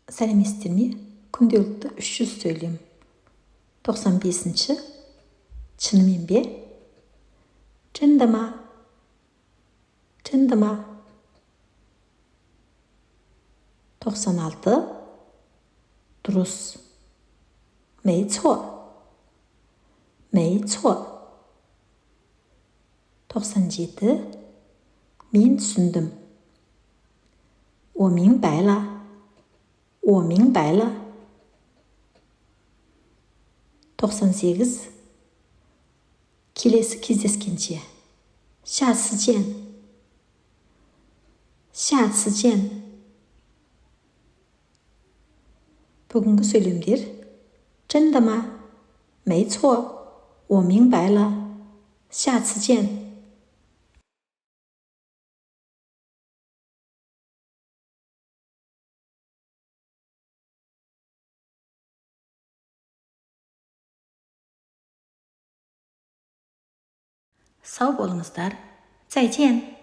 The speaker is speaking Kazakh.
Sәлеметсіздер ме? Күнделікті 300 сөйлем. 95-ші. Шынымен бе? Чынды ма? Чынды ма? 96. Дұрыс. 没错。没错。97. Мен түсіндім. 我明白了。我明白了。98. Келесі кездескенше. 下次见。下次见。бүгінгі сөйлемдер. 真的吗？没错，我明白了。下次见。сау болыңыздар. 再见。